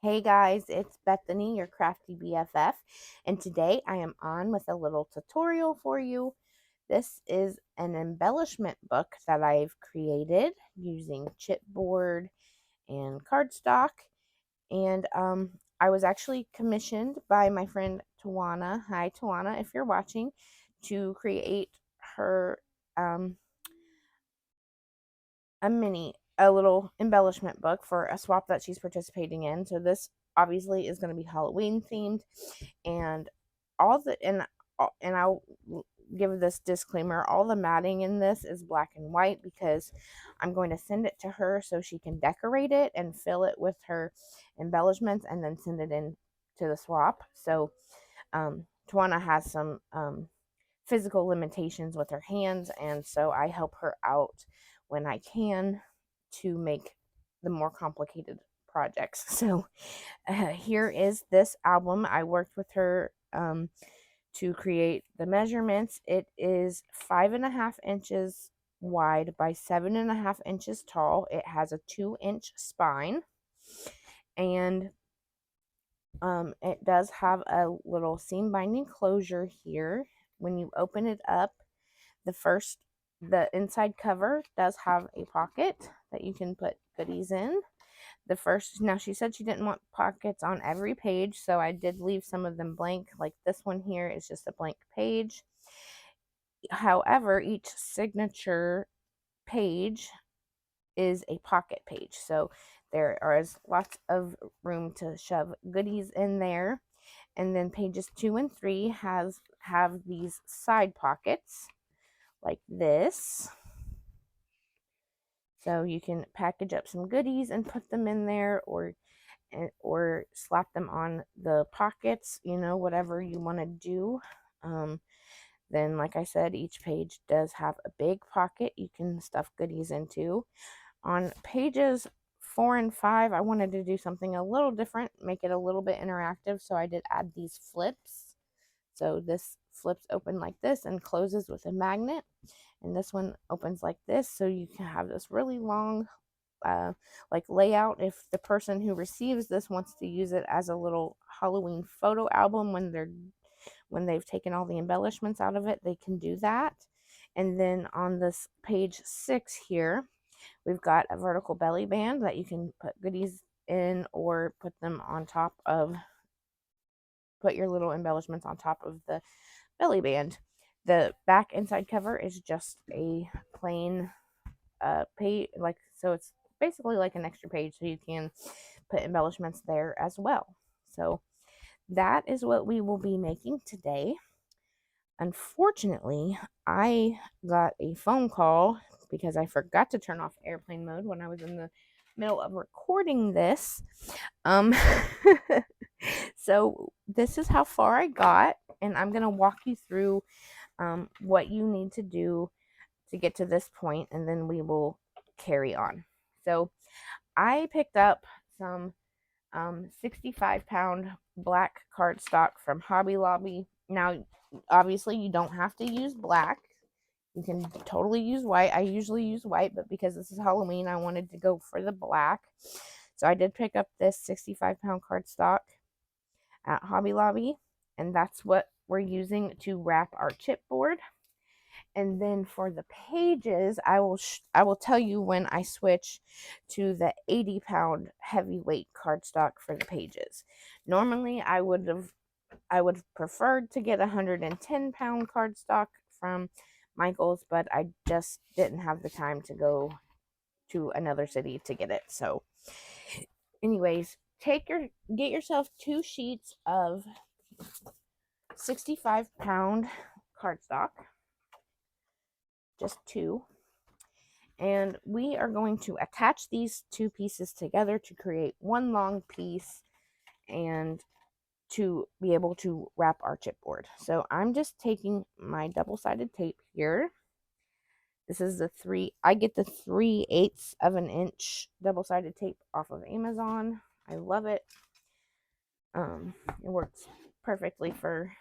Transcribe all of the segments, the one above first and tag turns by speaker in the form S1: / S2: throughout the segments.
S1: Hey guys, it's Bethany, your crafty BFF, and today I am on with a little tutorial for you. This is an embellishment book that I've created using chipboard and cardstock, and I was actually commissioned by my friend Tawana. Hi Tawana, if you're watching, to create her um, a little embellishment book for a swap that she's participating in. So this obviously is going to be Halloween themed, and all the and I'll give this disclaimer: all the matting in this is black and white because I'm going to send it to her so she can decorate it and fill it with her embellishments and then send it in to the swap. So Tawana has some physical limitations with her hands, and so I help her out when I can to make the more complicated projects. So here is this album. I worked with her to create the measurements. It is 5.5 inches wide by 7.5 inches tall. It has a 2-inch spine, and it does have a little seam binding closure here. When you open it up, the inside cover does have a pocket that you can put goodies in. Now she said she didn't want pockets on every page, so I did leave some of them blank. Like this one here is just a blank page. However, each signature page is a pocket page, so there is lots of room to shove goodies in there. And then pages 2 and 3 have these side pockets like this, so you can package up some goodies and put them in there, or slap them on the pockets, whatever you want to do. Then, like I said, each page does have a big pocket you can stuff goodies into. On pages 4 and 5, I wanted to do something a little different, make it a little bit interactive, so I did add these flips. So this flips open like this and closes with a magnet, and this one opens like this, so you can have this really long like layout. If the person who receives this wants to use it as a little Halloween photo album when they've taken all the embellishments out of it, they can do that. And then on this page 6 here, we've got a vertical belly band that you can put goodies in, or put your little embellishments on top of the belly band. The back inside cover is just a plain page, so it's basically like an extra page, so you can put embellishments there as well. So that is what we will be making today. Unfortunately, I got a phone call because I forgot to turn off airplane mode when I was in the middle of recording this. Um, so this is how far I got, and I'm going to walk you through what you need to do to get to this point, and then we will carry on. So I picked up some 65-pound black cardstock from Hobby Lobby. Now, obviously, you don't have to use black. You can totally use white. I usually use white, but because this is Halloween, I wanted to go for the black. So I did pick up this 65-pound cardstock at Hobby Lobby, and that's what we're using to wrap our chipboard. And then for the pages, I will tell you when I switch to the 80-pound heavyweight cardstock for the pages. Normally, I would have preferred to get 110-pound cardstock from Michael's, but I just didn't have the time to go to another city to get it. So, anyways, get yourself 2 sheets of 65-pound cardstock, just 2. And we are going to attach these 2 pieces together to create one long piece and to be able to wrap our chipboard. So I'm just taking my double-sided tape here. This is I get the 3/8 of an inch double-sided tape off of Amazon. I love it. It works perfectly for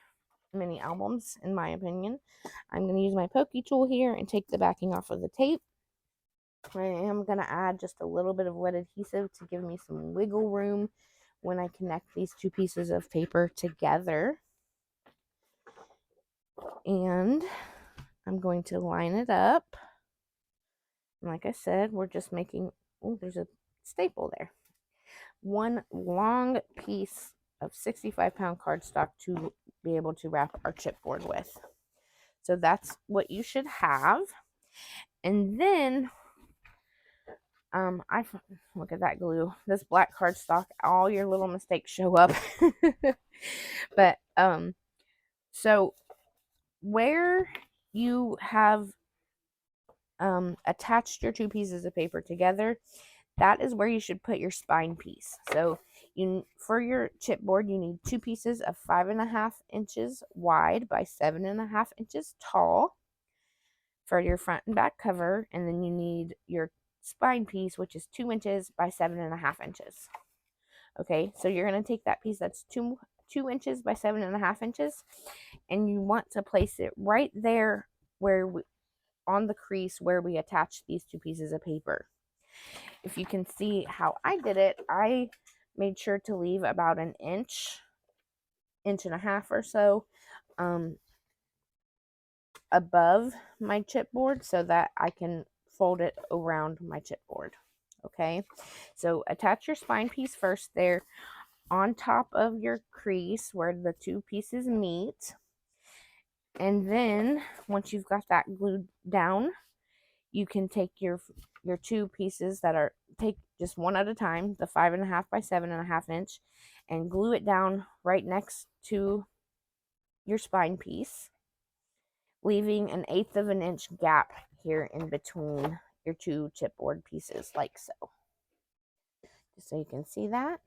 S1: many albums, in my opinion. I'm going to use my pokey tool here and take the backing off of the tape. I am going to add just a little bit of wet adhesive to give me some wiggle room when I connect these two pieces of paper together. And I'm going to line it up. And like I said, we're just making, oh, there's a staple there. One long piece of 65-pound cardstock to be able to wrap our chipboard with. So that's what you should have. And then I look at that glue. This black cardstock, all your little mistakes show up. But so where you have attached your two pieces of paper together, that is where you should put your spine piece. So for your chipboard, you need two pieces of 5.5 inches wide by 7.5 inches tall for your front and back cover, and then you need your spine piece, which is 2 inches by 7.5 inches. Okay, so you're going to take that piece that's 2 inches by 7.5 inches, and you want to place it right there on the crease where we attach these two pieces of paper. If you can see how I did it, I made sure to leave about an inch and a half or so above my chipboard so that I can fold it around my chipboard. Okay, so attach your spine piece first there on top of your crease where the two pieces meet. And then once you've got that glued down, you can take your two pieces that are, take just one at a time, the 5.5 by 7.5 inch, and glue it down right next to your spine piece, leaving an 1/8 of an inch gap here in between your two chipboard pieces, like so. Just so you can see that.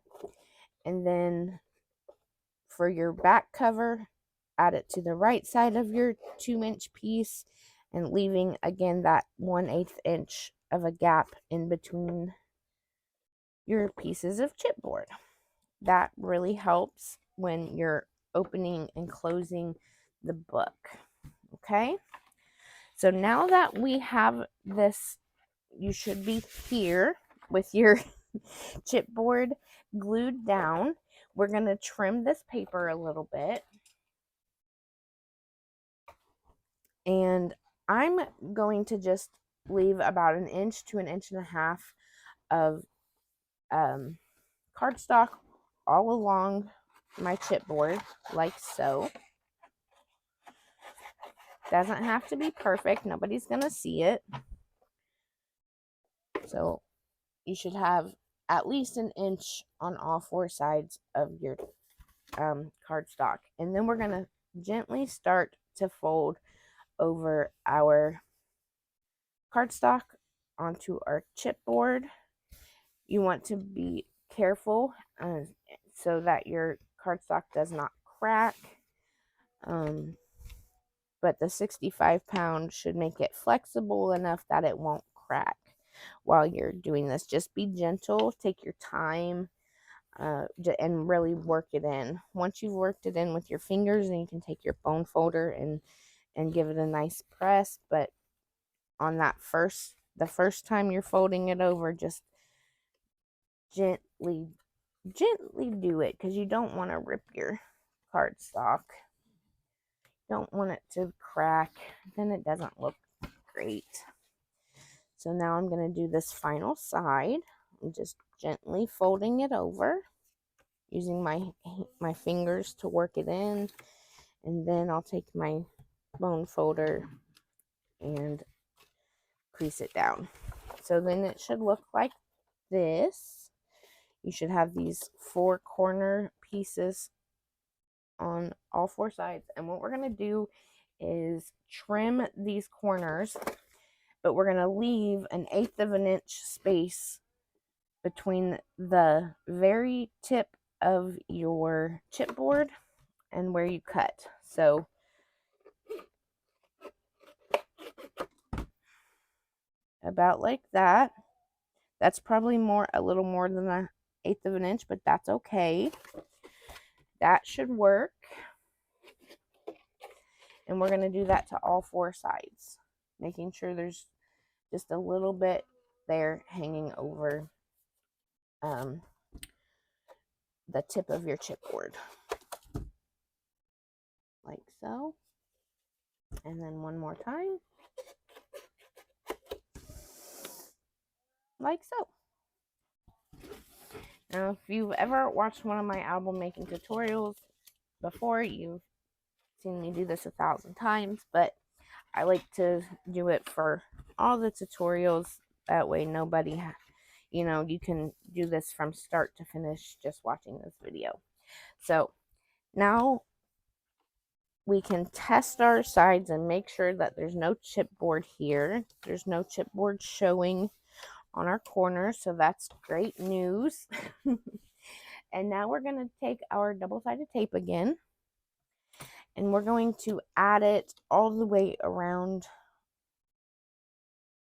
S1: And then for your back cover, add it to the right side of your 2-inch piece, and leaving again that 1/8 inch of a gap in between your pieces of chipboard. That really helps when you're opening and closing the book. Okay, so now that we have this, you should be here with your chipboard glued down. We're going to trim this paper a little bit. And I'm going to just leave about an inch to an inch and a half of cardstock all along my chipboard, like so. Doesn't have to be perfect. Nobody's going to see it. So you should have at least an inch on all four sides of your cardstock. And then we're going to gently start to fold over our cardstock onto our chipboard. You want to be careful so that your cardstock does not crack. But the 65-pound should make it flexible enough that it won't crack while you're doing this. Just be gentle, take your time, and really work it in. Once you've worked it in with your fingers, then you can take your bone folder and give it a nice press. But on that the first time you're folding it over, just gently do it, because you don't want to rip your cardstock. Don't want it to crack, then it doesn't look great. So now I'm going to do this final side. I'm just gently folding it over, using my fingers to work it in, and then I'll take my bone folder and crease it down. So then it should look like this. You should have these 4 corner pieces on all 4 sides, and what we're going to do is trim these corners, but we're going to leave an 1/8 of an inch space between the very tip of your chipboard and where you cut. So about like that. That's probably a little more than a 1/8 of an inch, but that's okay. That should work. And we're going to do that to all 4 sides, making sure there's just a little bit there hanging over the tip of your chipboard. Like so. And then one more time. Like so. Now, if you've ever watched one of my album making tutorials before, you've seen me do this 1,000 times, but I like to do it for all the tutorials. That way nobody, you can do this from start to finish just watching this video. So now we can test our sides and make sure that there's no chipboard here. There's no chipboard showing on our corner, so that's great news. And now we're going to take our double-sided tape again, and we're going to add it all the way around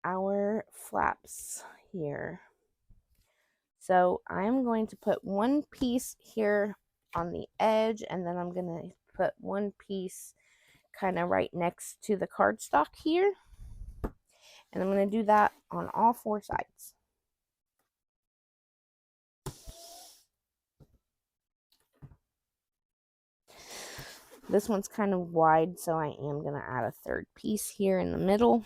S1: our flaps here. So I'm going to put one piece here on the edge, and then I'm going to put one piece kind of right next to the cardstock here. And I'm going to do that on all 4 sides. This one's kind of wide, so I am going to add a 3rd piece here in the middle.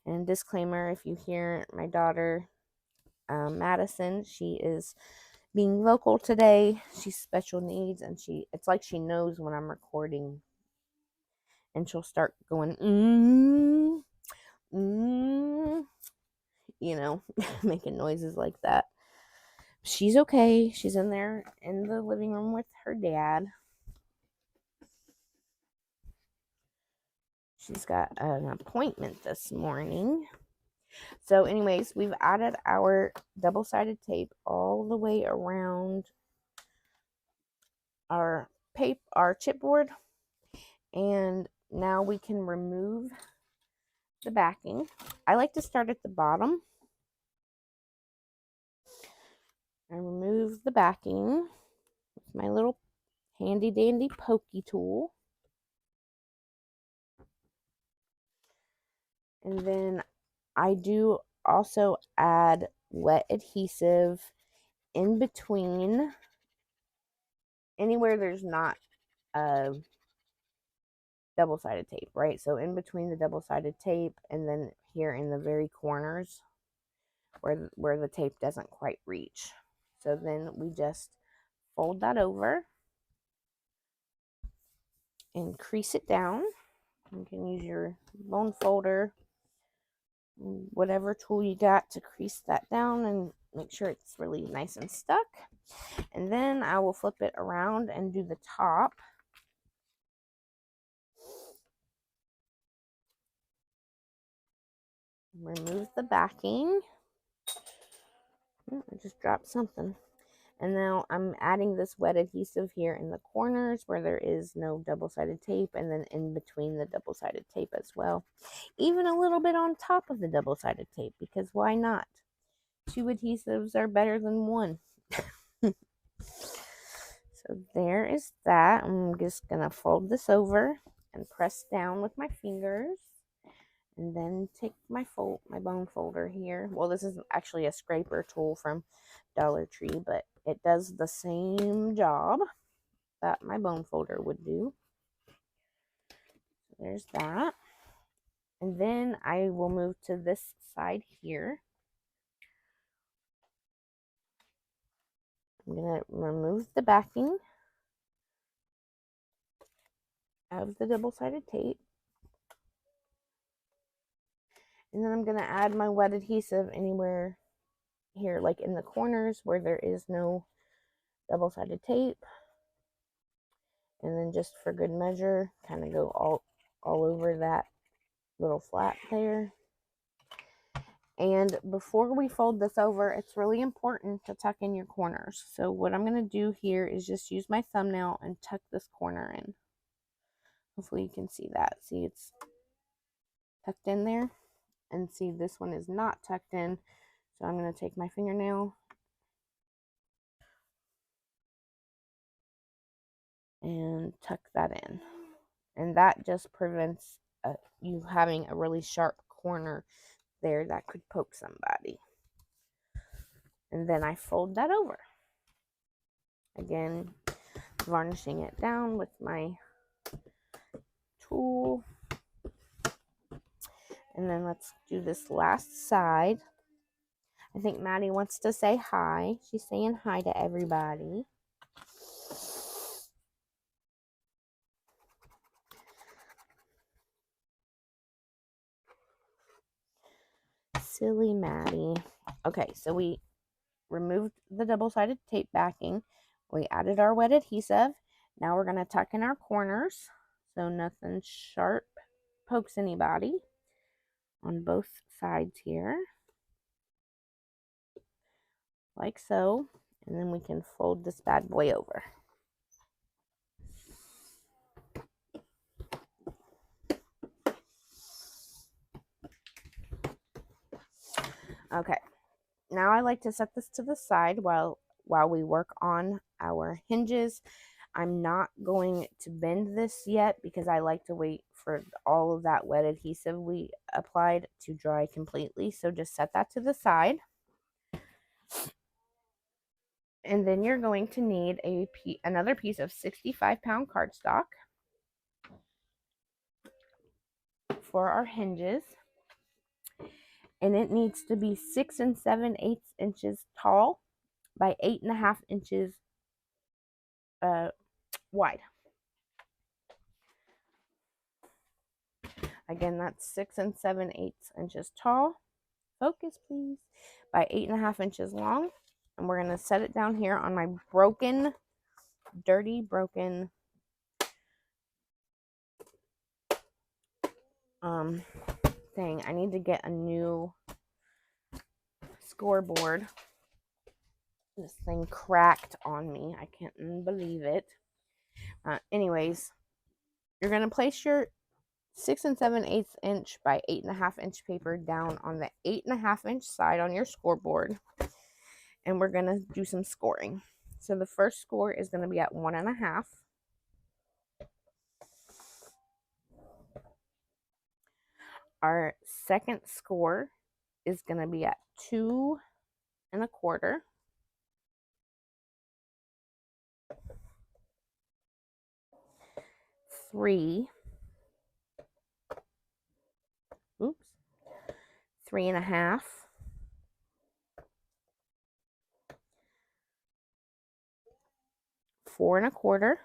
S1: And disclaimer, if you hear my daughter, Madison, she is being vocal today. She's special needs, and it's like she knows when I'm recording, and she'll start going, making noises like that. She's okay. She's in there in the living room with her dad. She's got an appointment this morning. So anyways, we've added our double-sided tape all the way around our chipboard, and now we can remove the backing. I like to start at the bottom and remove the backing with my little handy dandy pokey tool. And then I do also add wet adhesive in between, anywhere there's not a double-sided tape, right? So in between the double-sided tape and then here in the very corners where the tape doesn't quite reach. So then we just fold that over and crease it down. You can use your bone folder, whatever tool you got, to crease that down and make sure it's really nice and stuck. And then I will flip it around and do the top. Remove the backing. I just dropped something. And now I'm adding this wet adhesive here in the corners where there is no double-sided tape, and then in between the double-sided tape as well. Even a little bit on top of the double-sided tape, because why not? 2 adhesives are better than 1. So there is that. I'm just going to fold this over and press down with my fingers. And then take my bone folder here. Well, this is actually a scraper tool from Dollar Tree, but it does the same job that my bone folder would do. There's that. And then I will move to this side here. I'm going to remove the backing of the double-sided tape. And then I'm going to add my wet adhesive anywhere here, like in the corners where there is no double-sided tape. And then just for good measure, kind of go all over that little flap there. And before we fold this over, it's really important to tuck in your corners. So what I'm going to do here is just use my thumbnail and tuck this corner in. Hopefully you can see that. See, it's tucked in there. And see, this one is not tucked in. So I'm going to take my fingernail and tuck that in. and that just prevents you having a really sharp corner there that could poke somebody. And then I fold that over. Again, varnishing it down with my tool. And then let's do this last side. I think Maddie wants to say hi. She's saying hi to everybody. Silly Maddie. Okay, so we removed the double-sided tape backing. We added our wet adhesive. Now we're going to tuck in our corners so nothing sharp pokes anybody on both sides here, like so. And then we can fold this bad boy over. Okay, now I like to set this to the side while we work on our hinges. I'm not going to bend this yet because I like to wait for all of that wet adhesive we applied to dry completely. So just set that to the side. And then you're going to need another piece of 65-pound cardstock for our hinges. And it needs to be 6 7/8 inches tall by 8.5 inches wide. Again, that's 6 7/8 inches tall. Focus, please. By 8.5 inches long. And we're going to set it down here on my dirty broken thing. I need to get a new scoreboard. This thing cracked on me. I can't believe it. Anyways, you're going to place your 6 7/8 inch by 8.5 inch paper down on the 8.5 inch side on your scoreboard. And we're going to do some scoring. So the first score is going to be at 1.5. Our second score is going to be at 2.25. Three. Oops. 3.5. 4.25.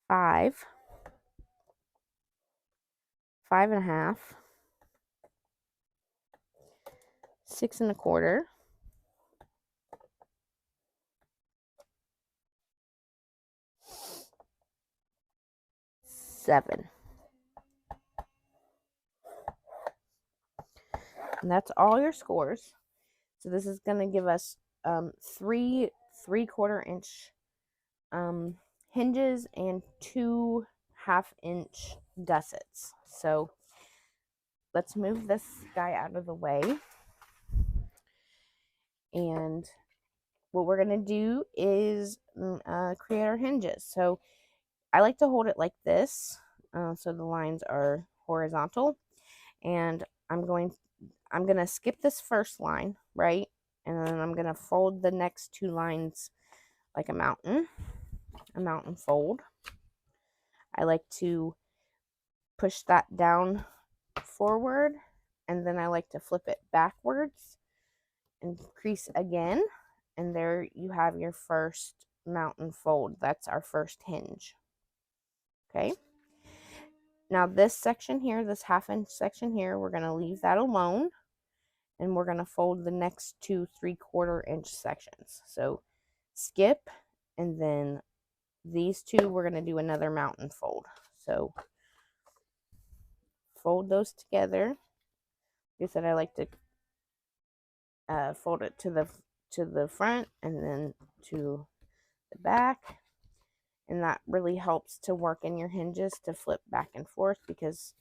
S1: 5. 5.5. 6.25. 7. And that's all your scores. So this is going to give us 3 3/4 inch hinges and 2 1/2 inch gussets. So let's move this guy out of the way. And what we're going to do is create our hinges. So I like to hold it like this so the lines are horizontal. And I'm going to skip this first line, right? And then I'm going to fold the next 2 lines like a mountain fold. I like to push that down forward, and then I like to flip it backwards and crease again. And there you have your first mountain fold. That's our first hinge. Okay. Now this section here, this 1/2 inch section here, we're going to leave that alone. And we're going to fold the next 2 3/4 inch sections. So skip, and then these 2 we're going to do another mountain fold. So fold those together. Like I said, I like to fold it to the front and then to the back, and that really helps to work in your hinges to flip back and forth, because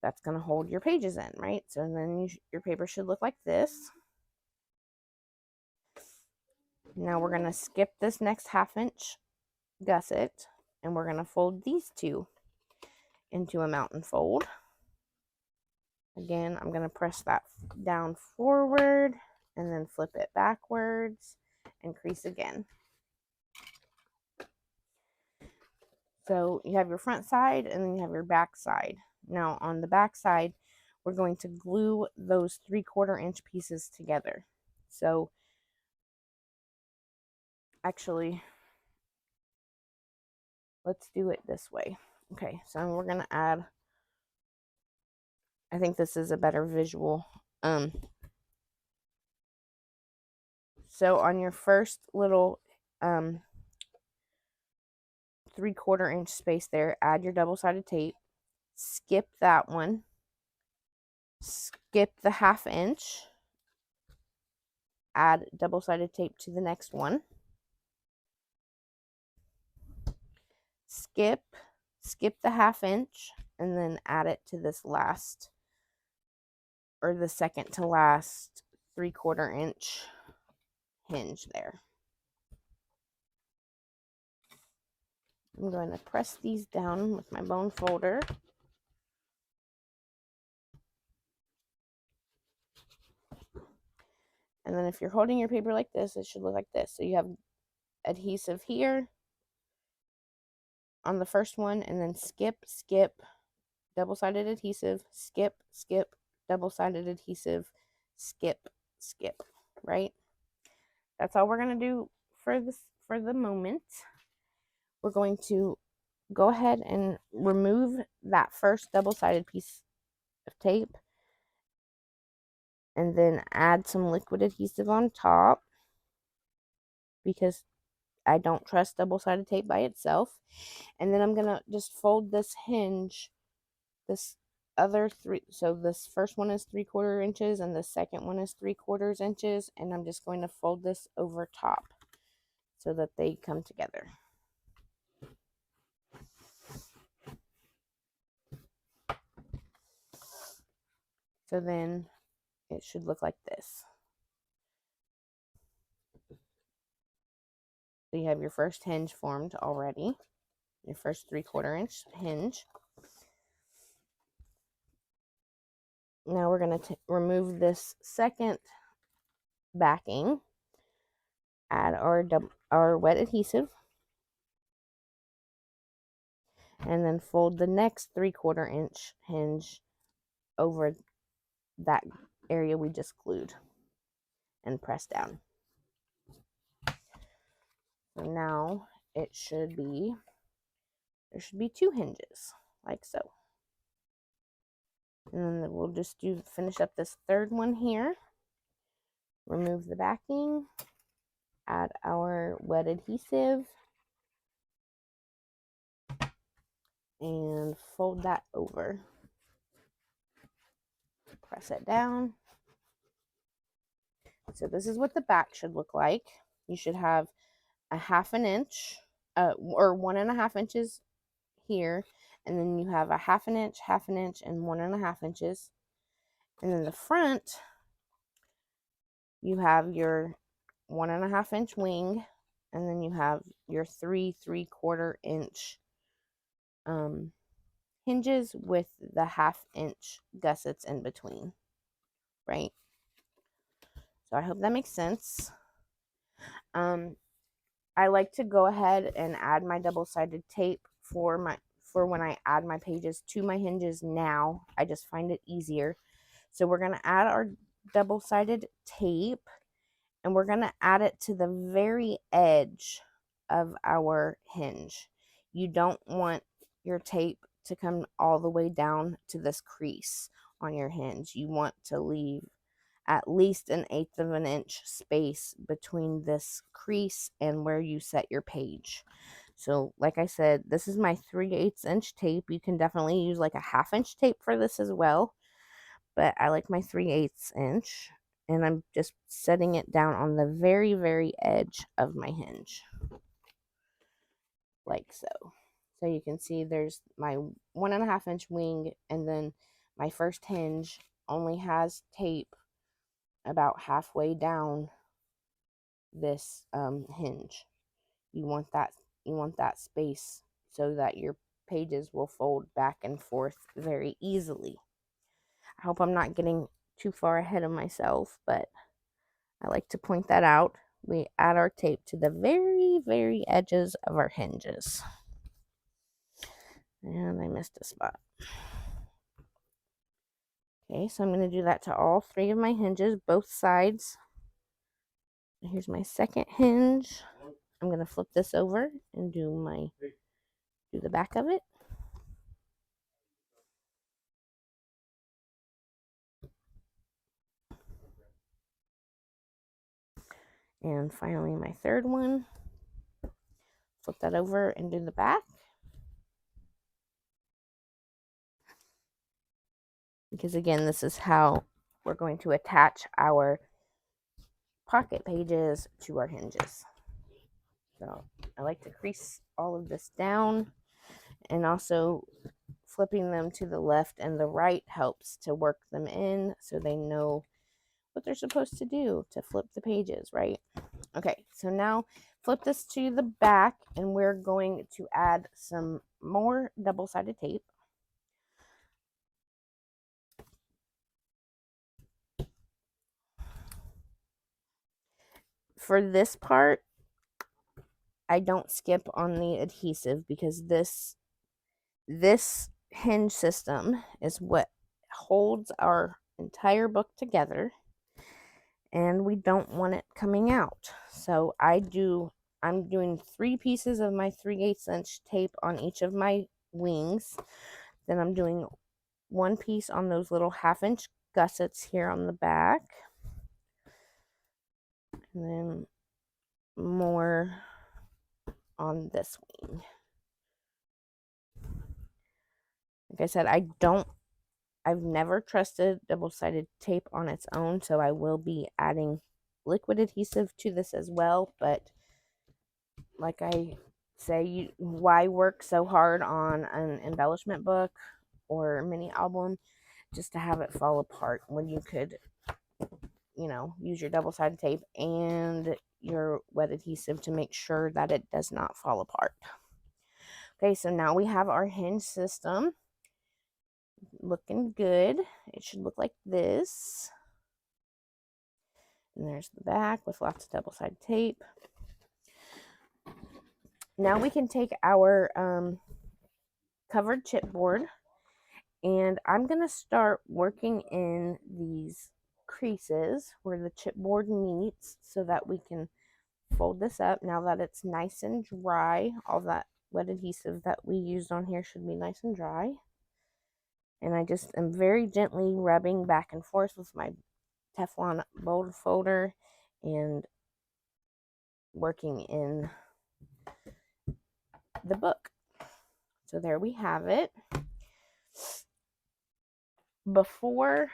S1: that's going to hold your pages in, right? So then your paper should look like this. Now we're going to skip this next 1/2 inch gusset, and we're going to fold these two into a mountain fold. Again, I'm going to press that down forward and then flip it backwards and crease again. So you have your front side and then you have your back side. Now on the back side, we're going to glue those 3/4 inch pieces together. So actually, let's do it this way. Okay, so we're going to add, I think this is a better visual. So on your first little 3/4 inch space there, add your double-sided tape, skip that one, skip the 1/2 inch, add double-sided tape to the next one, skip the 1/2 inch, and then add it to this last, or the second to last 3/4 inch hinge there. I'm going to press these down with my bone folder. And then if you're holding your paper like this, it should look like this. So you have adhesive here on the first one, and then skip, double-sided adhesive, skip, double-sided adhesive, skip, right? That's all we're going to do for the moment. We're going to go ahead and remove that first double-sided piece of tape and then add some liquid adhesive on top, because I don't trust double-sided tape by itself. And then I'm going to just fold this hinge, this other three, so this first one is 3/4 inches and the second one is 3/4 inches, and I'm just going to fold this over top so that they come together. So then it should look like this. So you have your first hinge formed already, your first 3/4 inch hinge. Now we're going to remove this second backing, add our wet adhesive, and then fold the next 3/4 inch hinge over that area we just glued and press down. So now there should be 2 hinges, like so. And then we'll just finish up this third one here. Remove the backing, add our wet adhesive, and fold that over. Press it down. So this is what the back should look like. You should have a 1/2 inch, or 1.5 inches here, and then you have a 1/2 inch, 1/2 inch, and 1.5 inches. And then the front, you have your 1.5 inch wing, and then you have your 3/4 inch hinges with the 1/2 inch gussets in between, right? So I hope that makes sense. I like to go ahead and add my double-sided tape for when I add my pages to my hinges now. I just find it easier. So we're going to add our double-sided tape, and we're going to add it to the very edge of our hinge. You don't want your tape to come all the way down to this crease on your hinge. You want to leave at least 1/8 of an inch space between this crease and where you set your page. So like I said, this is my 3/8 inch tape. You can definitely use like a 1/2 inch tape for this as well, but I like my 3/8 inch, and I'm just setting it down on the very, very edge of my hinge, like so. So you can see there's my 1.5 inch wing, and then my first hinge only has tape about halfway down this hinge. You want that, you want that space so that your pages will fold back and forth very easily. I hope I'm not getting too far ahead of myself, but I like to point that out. We add our tape to the very, very edges of our hinges. And I missed a spot. Okay, so I'm going to do that to all 3 of my hinges, both sides. Here's my second hinge. I'm going to flip this over and do the back of it. And finally my third one. Flip that over and do the back. Because again, this is how we're going to attach our pocket pages to our hinges. So I like to crease all of this down, and also flipping them to the left and the right helps to work them in so they know what they're supposed to do to flip the pages, right? Okay, so now flip this to the back, and we're going to add some more double-sided tape. For this part, I don't skip on the adhesive because this hinge system is what holds our entire book together, and we don't want it coming out. So I'm doing 3 pieces of my 3/8 inch tape on each of my wings. Then I'm doing 1 piece on those little 1/2 inch gussets here on the back, and then more on this wing. Like I said, I've never trusted double-sided tape on its own, so I will be adding liquid adhesive to this as well. But like I say, why work so hard on an embellishment book or mini album just to have it fall apart when you could, use your double-sided tape and your wet adhesive to make sure that it does not fall apart. Okay, so now we have our hinge system looking good. It should look like this. And there's the back with lots of double-sided tape. Now we can take our covered chipboard, and I'm going to start working in these creases where the chipboard meets so that we can fold this up. Now that it's nice and dry, all that wet adhesive that we used on here should be nice and dry. And I just am very gently rubbing back and forth with my Teflon bold folder and working in the book. So there we have it. Before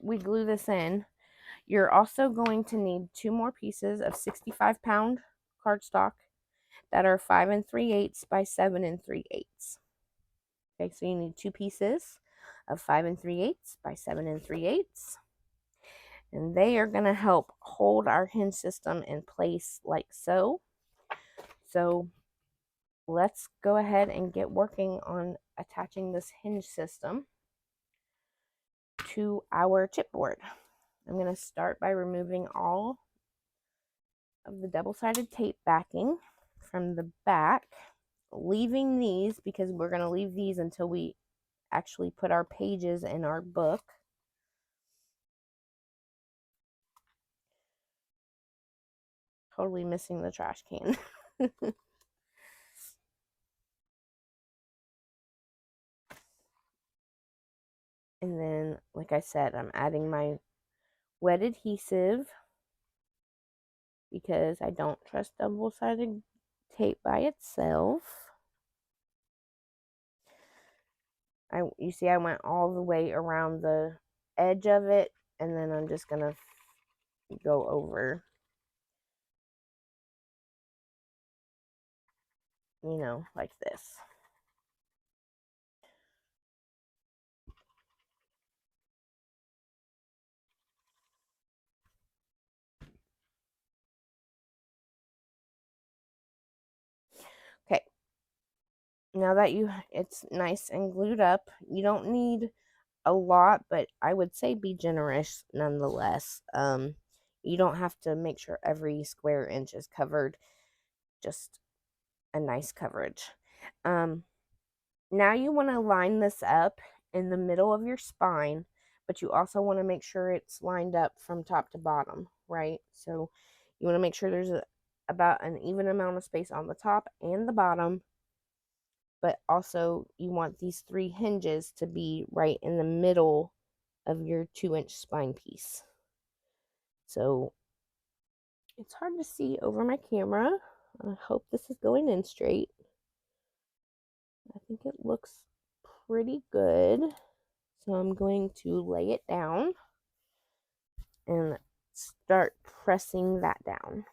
S1: we glue this in, you're also going to need 2 more pieces of 65-pound cardstock that are 5 3/8 by 7 3/8. Okay, so you need 2 pieces of 5 3/8 by 7 3/8. And they are going to help hold our hinge system in place like so. So let's go ahead and get working on attaching this hinge system to our chipboard. I'm going to start by removing all of the double-sided tape backing from the back, leaving these because we're going to leave these until we actually put our pages in our book. Totally missing the trash can. And then, like I said, I'm adding my wet adhesive because I don't trust double-sided tape by itself. You see I went all the way around the edge of it, and then I'm just going to go over, like this. Now that it's nice and glued up, you don't need a lot, but I would say be generous nonetheless. You don't have to make sure every square inch is covered, just a nice coverage. Now you want to line this up in the middle of your spine, but you also want to make sure it's lined up from top to bottom, right? So you want to make sure there's about an even amount of space on the top and the bottom, but also you want these 3 hinges to be right in the middle of your 2-inch spine piece. So it's hard to see over my camera. I hope this is going in straight. I think it looks pretty good. So I'm going to lay it down and start pressing that down.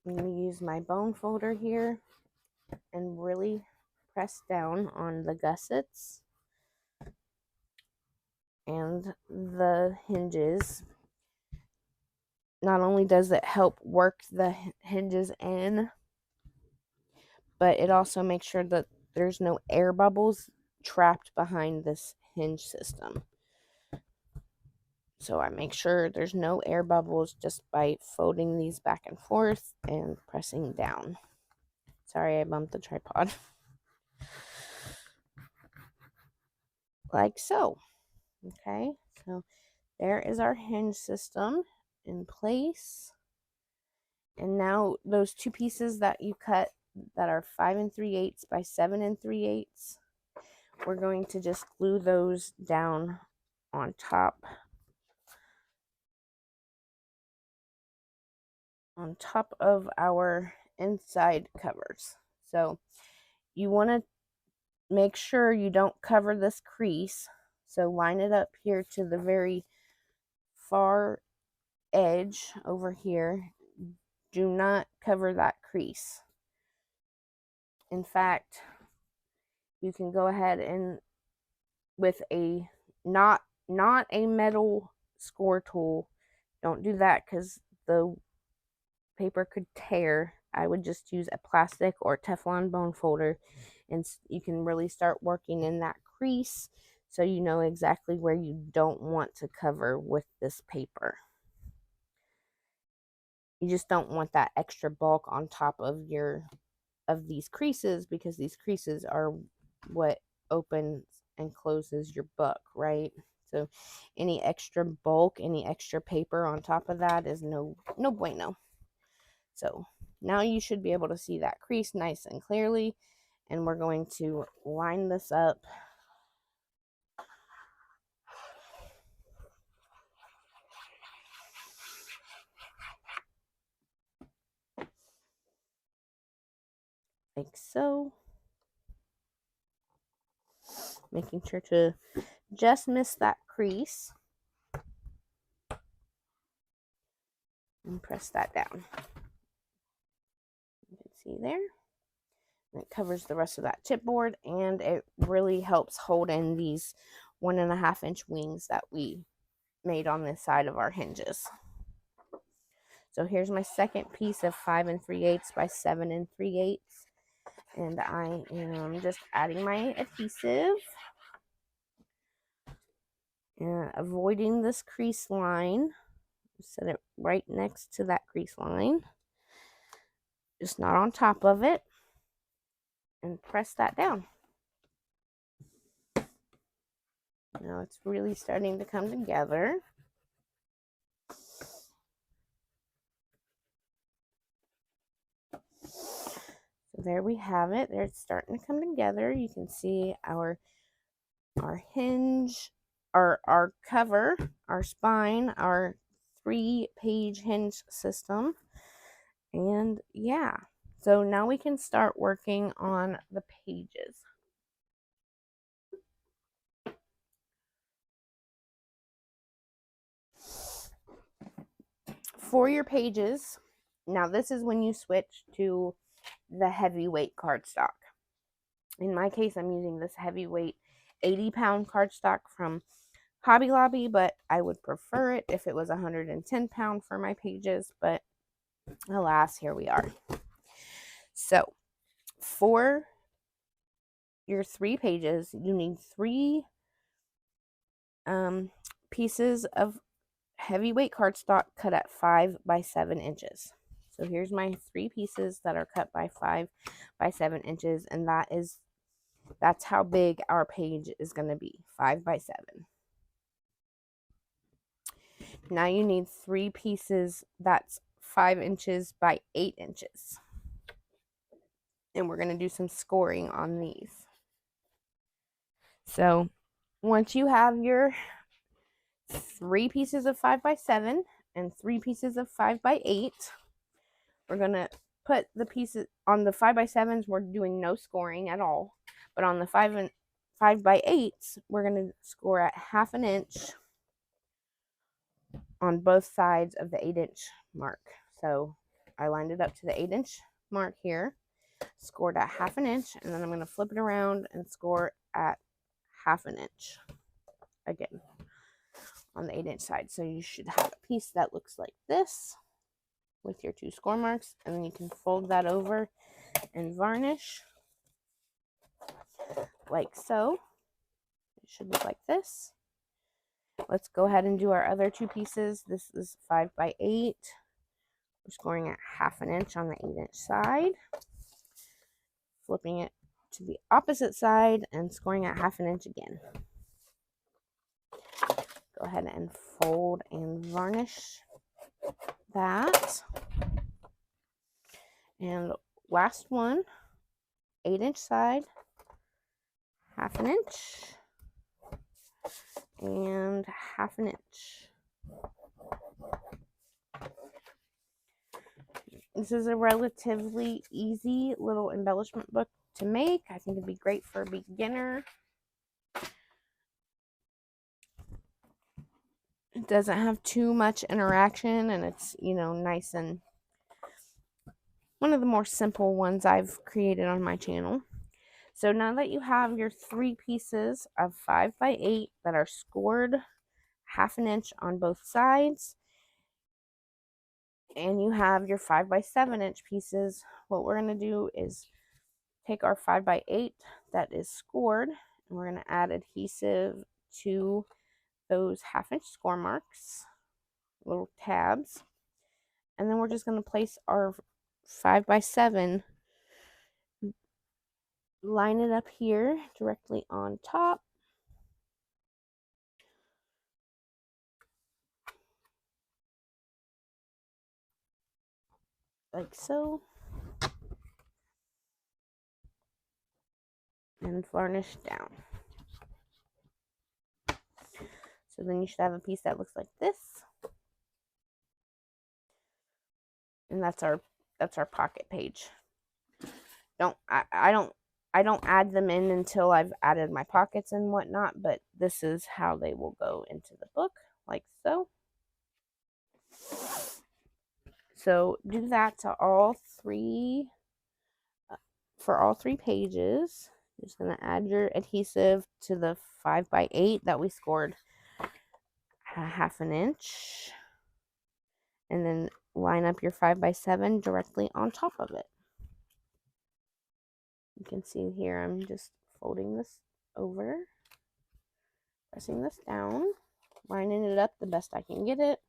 S1: I'm going to use my bone folder here and really press down on the gussets and the hinges. Not only does it help work the hinges in, but it also makes sure that there's no air bubbles trapped behind this hinge system. So I make sure there's no air bubbles just by folding these back and forth and pressing down. Sorry, I bumped the tripod. Like so. Okay, so there is our hinge system in place. And now those 2 pieces that you cut that are 5 3/8 by 7 3/8, we're going to just glue those down on top of our inside covers. So you want to make sure you don't cover this crease. So line it up here to the very far edge over here. Do not cover that crease. In fact, you can go ahead and with a not a metal score tool. Don't do that because the paper could tear. I would just use a plastic or Teflon bone folder, and you can really start working in that crease so you know exactly where you don't want to cover with this paper. You just don't want that extra bulk on top of these creases, because these creases are what opens and closes your book, right? So any extra bulk, any extra paper on top of that is no bueno. So now you should be able to see that crease nice and clearly, and we're going to line this up like so, making sure to just miss that crease and press that down. You can see there. It covers the rest of that chipboard, and it really helps hold in these 1.5-inch wings that we made on this side of our hinges. So here's my second piece of 5 3/8 by 7 3/8, and I am just adding my adhesive and avoiding this crease line. Set it right next to that crease line, just not on top of it, and press that down. Now it's really starting to come together. So there we have it. There, it's starting to come together. You can see our hinge, our cover, our spine, our 3-page hinge system. And yeah, so now we can start working on the pages. For your pages, now this is when you switch to the heavyweight cardstock. In my case, I'm using this heavyweight 80-pound cardstock from Hobby Lobby, but I would prefer it if it was 110 pound for my pages, but alas, here we are. So for your 3 pages, you need 3 pieces of heavyweight cardstock cut at 5 by 7 inches. So here's my 3 pieces that are cut by 5 by 7 inches, and that's how big our page is going to be, 5 by 7. Now you need 3 pieces that's 5 inches by 8 inches. And we're going to do some scoring on these. So once you have your 3 pieces of 5 by 7 and 3 pieces of 5 by 8, we're going to put the pieces on the 5 by 7s. We're doing no scoring at all. But on the 5 by 8s, we're going to score at 1/2 inch on both sides of the 8-inch mark. So I lined it up to the 8-inch mark here, scored at 1/2 inch, and then I'm going to flip it around and score at 1/2 inch again on the 8-inch side. So you should have a piece that looks like this with your 2 score marks, and then you can fold that over and varnish like so. It should look like this. Let's go ahead and do our other 2 pieces. This is 5 by 8. We're scoring at 1/2 inch on the 8-inch side, flipping it to the opposite side and scoring at 1/2 inch again. Go ahead and fold and varnish that. And last one, 8-inch side, 1/2 inch, and 1/2 inch. This is a relatively easy little embellishment book to make. I think it'd be great for a beginner. It doesn't have too much interaction, and it's, nice, and one of the more simple ones I've created on my channel. So now that you have your 3 pieces of 5 by 8 that are scored 1/2 inch on both sides, and you have your 5 by 7 inch pieces, what we're going to do is take our 5 by 8 that is scored, and we're going to add adhesive to those 1/2 inch score marks, little tabs, and then we're just going to place our 5 by 7, line it up here directly on top, like so, and varnish down. So then you should have a piece that looks like this, and that's our pocket page. I don't add them in until I've added my pockets and whatnot, but this is how they will go into the book, like so. So do that to all 3, for all 3 pages. Just going to add your adhesive to the 5 by 8 that we scored 1/2 inch, and then line up your 5 by 7 directly on top of it. You can see here I'm just folding this over, pressing this down, lining it up the best I can get it.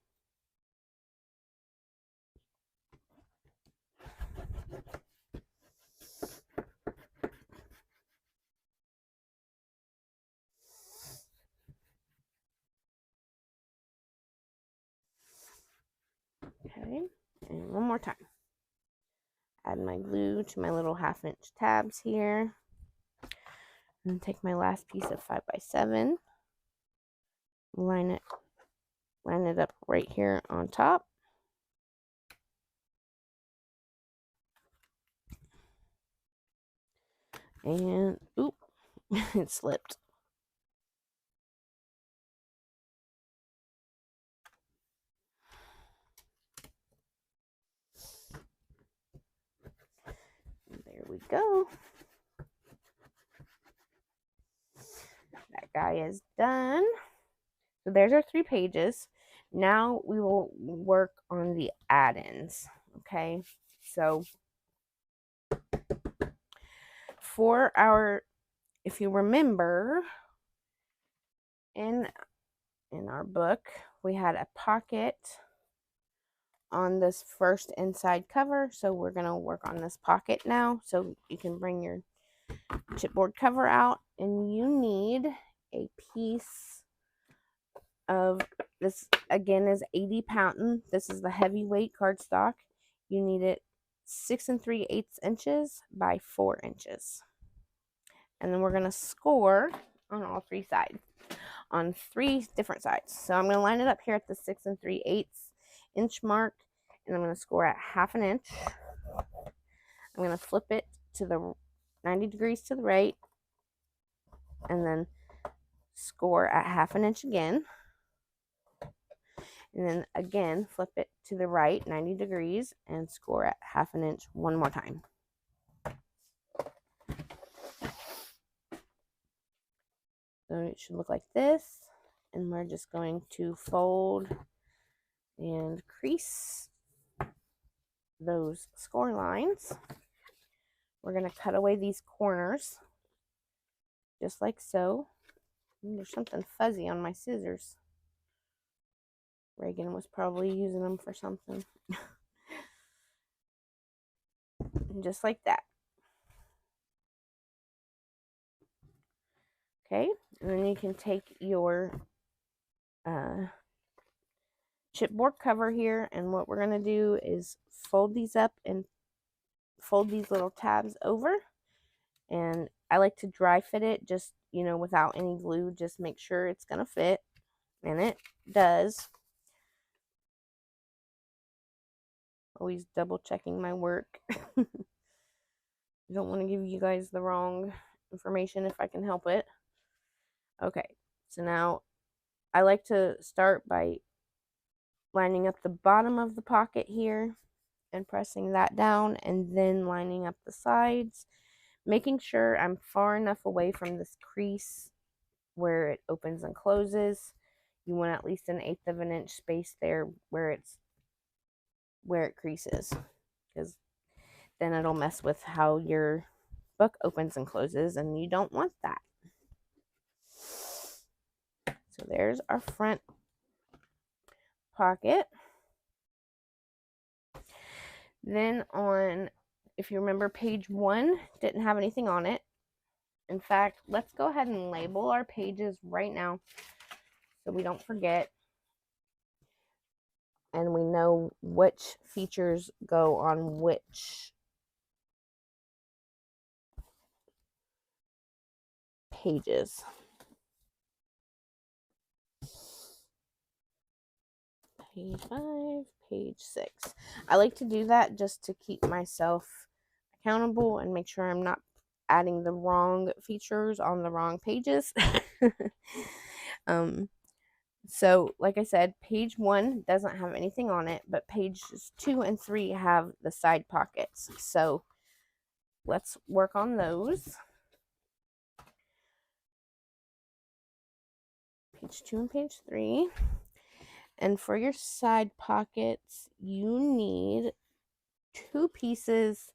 S1: Okay, and one more time. Add my glue to my little 1/2 inch tabs here. And take my last piece of 5 by 7, line it up right here on top. And oop, it slipped. There we go. That guy is done. So there's our 3 pages. Now we will work on the add-ins. Okay, so for our, if you remember, in our book, we had a pocket on this first inside cover, so we're going to work on this pocket now. So you can bring your chipboard cover out, and you need a piece of this, again, is 80 pound. This is the heavyweight cardstock. You need it 6 3/8 inches by 4 inches. And then we're going to score on all 3 sides, on 3 different sides. So I'm going to line it up here at the 6 3/8 inch mark, and I'm going to score at 1/2 inch. I'm going to flip it to the 90 degrees to the right, and then score at 1/2 inch again. And then again, flip it to the right 90 degrees and score at 1/2 inch one more time. So it should look like this. And we're just going to fold and crease those score lines. We're going to cut away these corners, just like so. There's something fuzzy on my scissors. Reagan was probably using them for something. Just like that. Okay, and then you can take your chipboard cover here, and what we're going to do is fold these up and fold these little tabs over. And I like to dry fit it, just, you know, without any glue, just make sure it's going to fit, and it does. Always double checking my work. I don't want to give you guys the wrong information if I can help it. Okay, so now I like to start by lining up the bottom of the pocket here and pressing that down, and then lining up the sides, making sure I'm far enough away from this crease where it opens and closes. You want at least 1/8 of an inch space there where it creases, because then it'll mess with how your book opens and closes, and you don't want that. So there's our front pocket. Then on, if you remember, page 1 didn't have anything on it. In fact, let's go ahead and label our pages right now so we don't forget, and we know which features go on which pages. Page 5, page 6. I like to do that just to keep myself accountable and make sure I'm not adding the wrong features on the wrong pages. So like I said, page 1 doesn't have anything on it, but pages 2 and 3 have the side pockets. So let's work on those. Page 2 and page 3. And for your side pockets, you need 2 pieces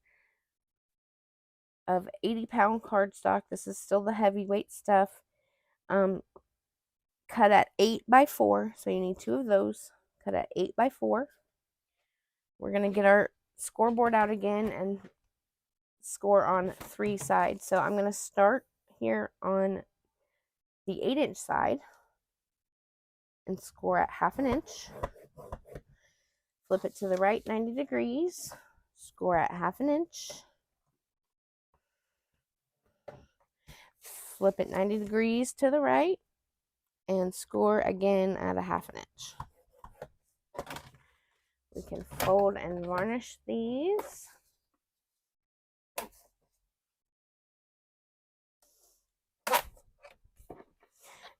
S1: of 80 pound cardstock. This is still the heavyweight stuff. Cut at 8 by 4. So you need 2 of those. Cut at 8 by 4. We're going to get our scoreboard out again and score on 3 sides. So I'm going to start here on the 8-inch side and score at 1/2 inch. Flip it to the right 90 degrees. Score at 1/2 inch. Flip it 90 degrees to the right and score again at 1/2 inch. We can fold and varnish these.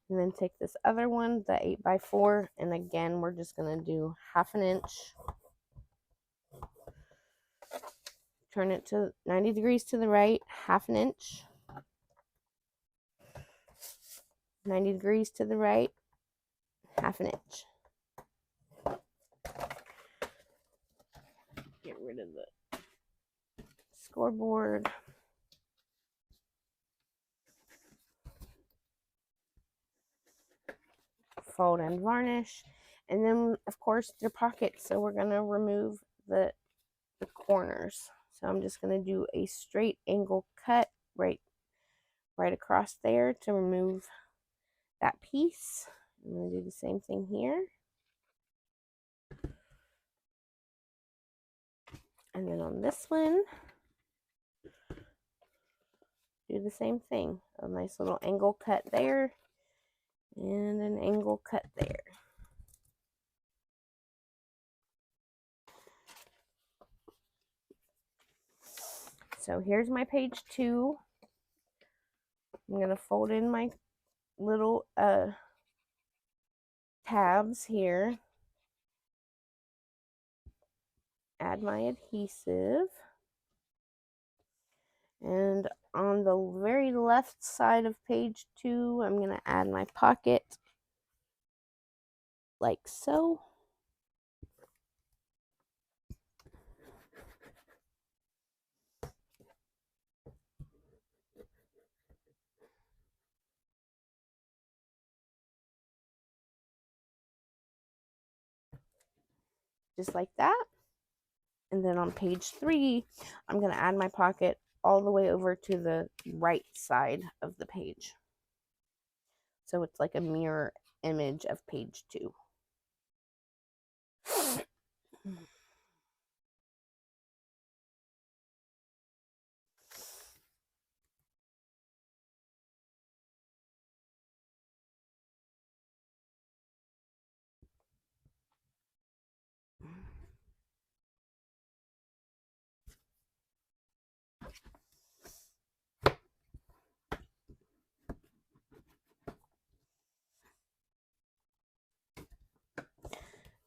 S1: And then take this other one, the 8 by 4, and again, we're just going to do 1/2 inch. Turn it to 90 degrees to the right, 1/2 inch. 90 degrees to the right, 1/2 inch. Get rid of the scoreboard. Fold and varnish. And then, of course, your pockets. So we're going to remove the corners. So I'm just going to do a straight angle cut right across there to remove that piece. I'm going to do the same thing here. And then on this one, do the same thing. A nice little angle cut there and an angle cut there. So here's my page 2. I'm going to fold in my little tabs here. Add my adhesive. And on the very left side of page 2, I'm going to add my pocket like so. Just like that. And then on page 3, I'm going to add my pocket all the way over to the right side of the page. So it's like a mirror image of page 2.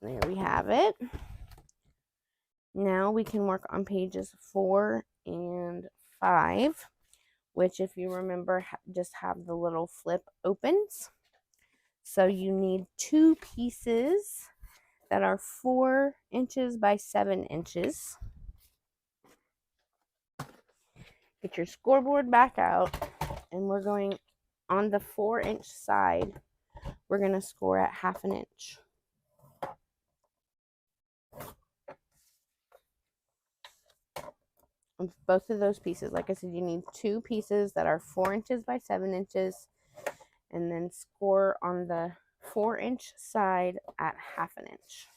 S1: There we have it. Now we can work on pages 4 and 5, which, if you remember, just have the little flip opens. So you need 2 pieces that are 4 inches by 7 inches. Get your scoreboard back out, and we're going on the 4-inch side. We're going to score at 1/2 inch. Both of those pieces, like I said, you need 2 pieces that are 4 inches by 7 inches, and then score on the 4-inch side at 1/2 inch.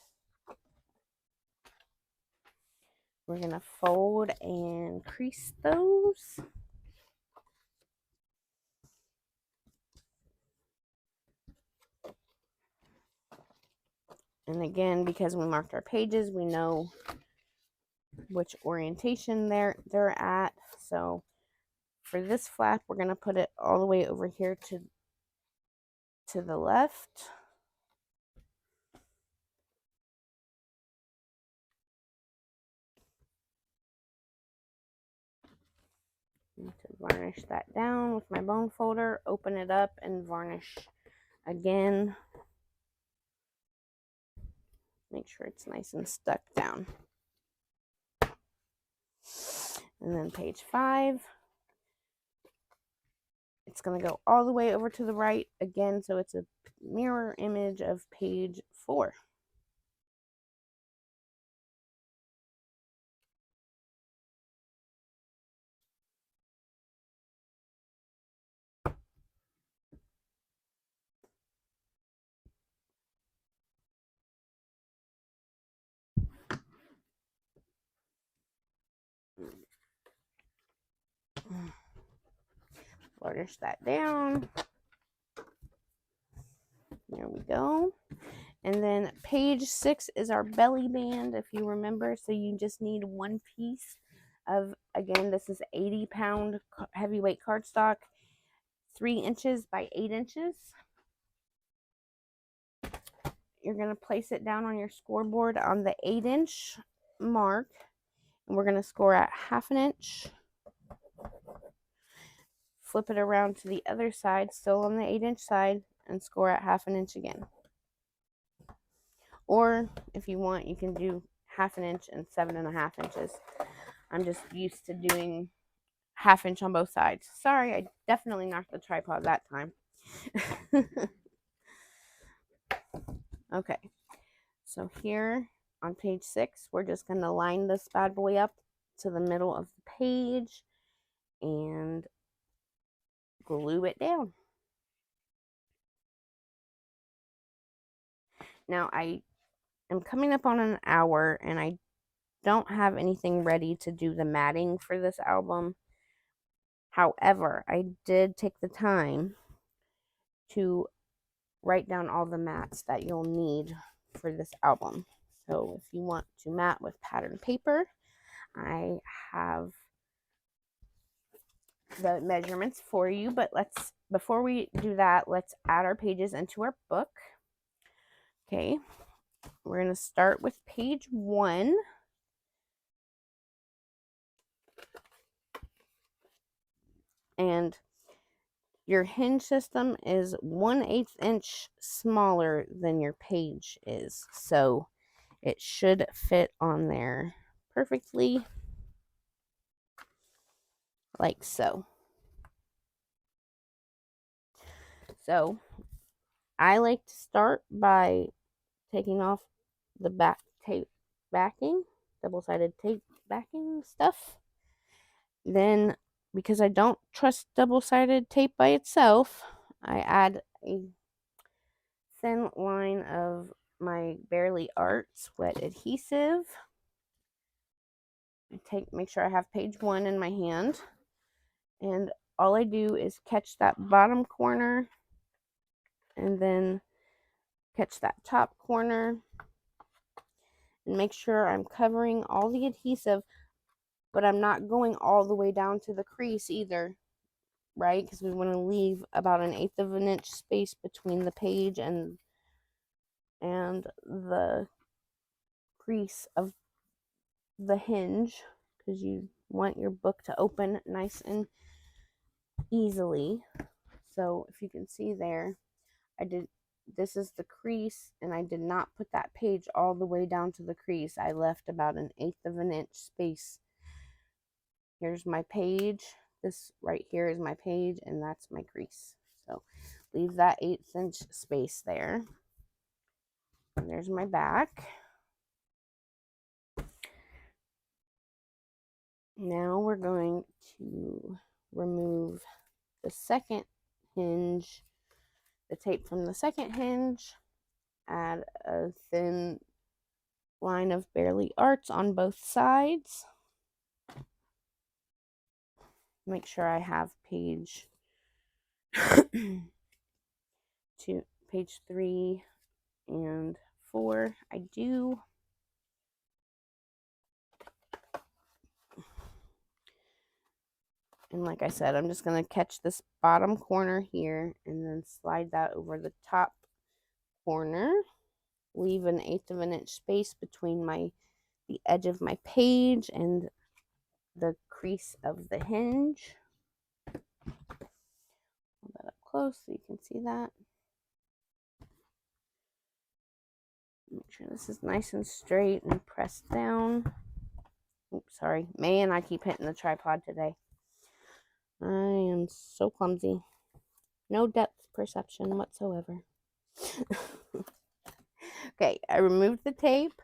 S1: We're going to fold and crease those. And again, because we marked our pages, we know which orientation they're at. So for this flap, we're going to put it all the way over here to the left. To varnish that down with my bone folder, open it up and varnish again. Make sure it's nice and stuck down. And then page 5, it's going to go all the way over to the right again, so it's a mirror image of page 4. Varnish that down. There we go. And then page 6 is our belly band, if you remember. So you just need 1 piece of, again, this is 80-pound heavyweight cardstock, 3 inches by 8 inches. You're going to place it down on your scoreboard on the 8-inch mark, and we're going to score at 1/2 inch. Flip it around to the other side, still on the 8-inch side, and score at 1/2 inch again. Or if you want, you can do 1/2 inch and 7.5 inches. I'm just used to doing 1/2 inch on both sides. Sorry, I definitely knocked the tripod that time. Okay, so here on page 6, we're just going to line this bad boy up to the middle of the page and glue it down. Now I am coming up on an hour and I don't have anything ready to do the matting for this album. However, I did take the time to write down all the mats that you'll need for this album. So if you want to mat with pattern paper, I have the measurements for you, but before we do that, let's add our pages into our book. Okay, we're going to start with page 1. And your hinge system is 1/8 inch smaller than your page is. So it should fit on there perfectly, like so. So I like to start by taking off the back tape backing, double-sided tape backing stuff. Then, because I don't trust double-sided tape by itself, I add a thin line of my Barely Arts wet adhesive. Make sure I have page 1 in my hand, and all I do is catch that bottom corner and then catch that top corner and make sure I'm covering all the adhesive, but I'm not going all the way down to the crease either, right? Because we want to leave about 1/8 of an inch space between the page and the crease of the hinge, because you want your book to open nice and easily. So if you can see there, this is the crease, and I did not put that page all the way down to the crease. I left about 1/8 of an inch space. Here's my page. This right here is my page, and that's my crease. So leave that 1/8 inch space there. And there's my back. Now we're going to remove the second hinge, the tape from the second hinge, add a thin line of Barely Arts on both sides. Make sure I have page 3 and 4. I do. And like I said, I'm just going to catch this bottom corner here and then slide that over the top corner. Leave 1/8 of an inch space between the edge of my page and the crease of the hinge. Hold that up close so you can see that. Make sure this is nice and straight and pressed down. Oops, sorry. Man, I keep hitting the tripod today. I am so clumsy. No depth perception whatsoever. Okay, I removed the tape,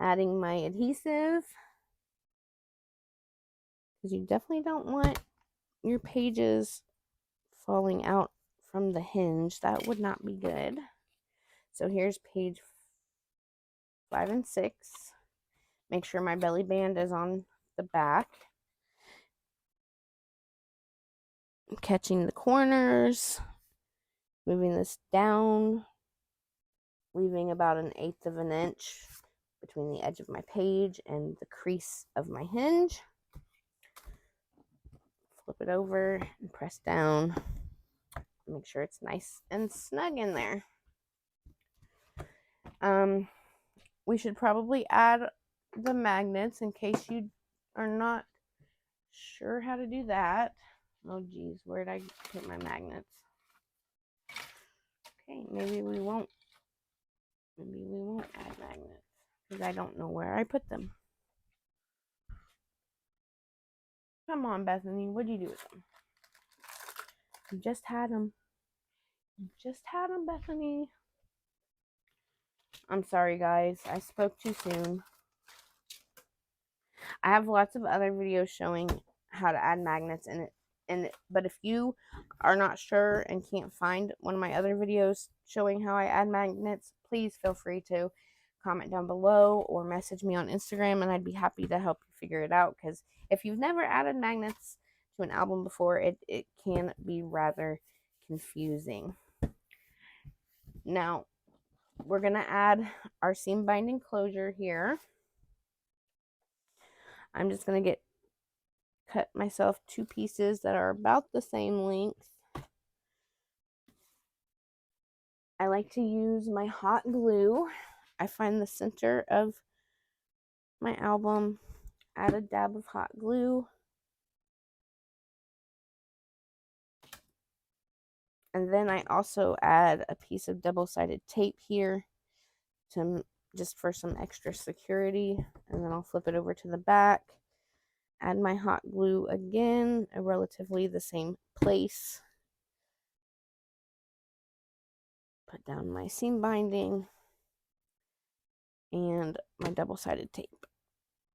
S1: adding my adhesive, because you definitely don't want your pages falling out from the hinge. That would not be good. So here's page 5 and 6. Make sure my belly band is on the back. Catching the corners, moving this down, leaving about 1/8 of an inch between the edge of my page and the crease of my hinge. Flip it over and press down. Make sure it's nice and snug in there. We should probably add the magnets in case you are not sure how to do that. Oh geez, where did I put my magnets? Okay, maybe we won't Maybe we won't add magnets because I don't know where I put them. Come on, Bethany, what'd you do with them? You just had them. You just had them, Bethany. I'm sorry, guys. I spoke too soon. I have lots of other videos showing how to add magnets in it. But if you are not sure and can't find one of my other videos showing how I add magnets, please feel free to comment down below or message me on Instagram, and I'd be happy to help you figure it out, because if you've never added magnets to an album before, it can be rather confusing. Now, we're going to add our seam binding closure here. I'm just going to cut myself 2 pieces that are about the same length. I like to use my hot glue. I find the center of my album, add a dab of hot glue, and then I also add a piece of double-sided tape here to just for some extra security, and then I'll flip it over to the back, add my hot glue again, relatively the same place, put down my seam binding and my double-sided tape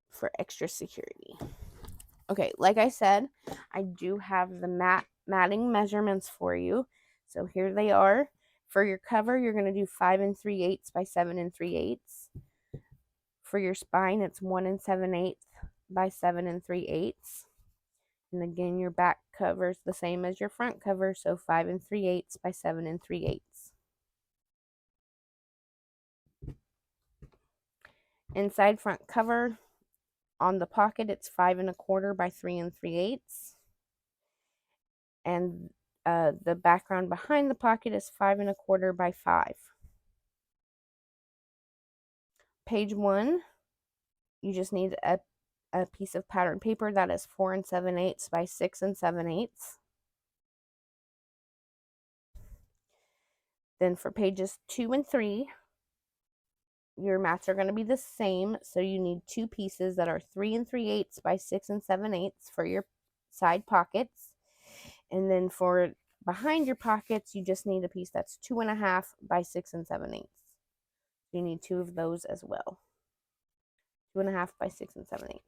S1: for extra security. Okay, like I said, I do have the matting measurements for you. So here they are. For your cover, you're going to do 5 3/8 by 7 3/8. For your spine, it's 1 7/8 by 7 3/8. And again, your back cover is the same as your front cover, so 5 3/8 by 7 3/8. Inside front cover, on the pocket, it's 5 1/4 by 3 3/8. And the background behind the pocket is 5 1/4 by 5. Page 1, you just need a piece of pattern paper that is 4 7/8 by 6 7/8. Then for pages 2 and 3, your mats are going to be the same, so you need 2 pieces that are 3 3/8 by 6 7/8 for your side pockets. And then for behind your pockets, you just need a piece that's 2 1/2 by 6 7/8. You need 2 of those as well. 2 1/2 by 6 7/8.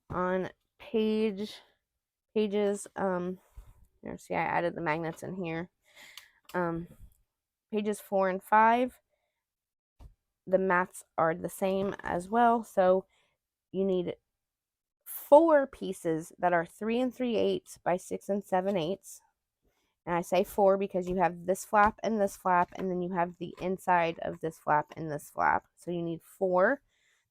S1: On pages, here, see, I added the magnets in here. Pages 4 and 5, the mats are the same as well, so you need 4 pieces that are 3 3/8 by 6 7/8. And I say 4 because you have this flap, and then you have the inside of this flap and this flap. So you need 4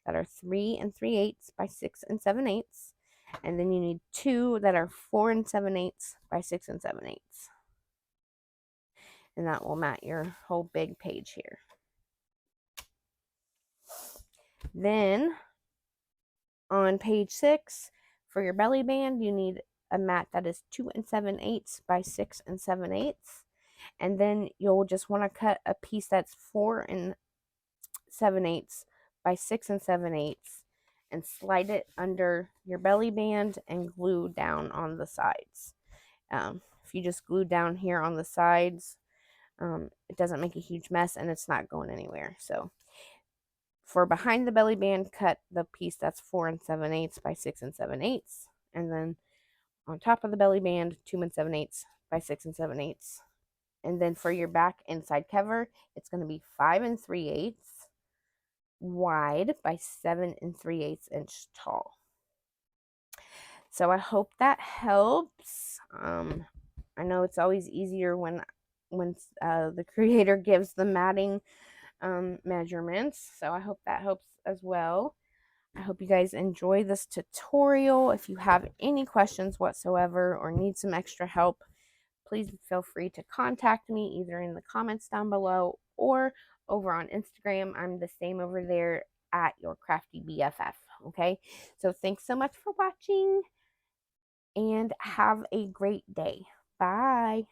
S1: that are 3 3/8 by 6 7/8. And then you need 2 that are 4 7/8 by 6 7/8. And that will mat your whole big page here. Then on page 6, for your belly band, you need a mat that is 2 7/8 by 6 7/8. And then you'll just want to cut a piece that's 4 7/8 by 6 7/8 and slide it under your belly band and glue down on the sides. If you just glue down here on the sides, it doesn't make a huge mess and it's not going anywhere. So for behind the belly band, cut the piece that's 4 7/8 by 6 7/8, and then on top of the belly band, 2 7/8 by 6 7/8. And then for your back inside cover, it's going to be 5 3/8 wide by 7 3/8 inch tall. So I hope that helps. I know it's always easier when the creator gives the matting measurements, so I hope that helps as well. I hope you guys enjoy this tutorial. If you have any questions whatsoever or need some extra help, please feel free to contact me either in the comments down below or over on Instagram. I'm the same over there at Your Crafty BFF. Okay, so thanks so much for watching and have a great day. Bye.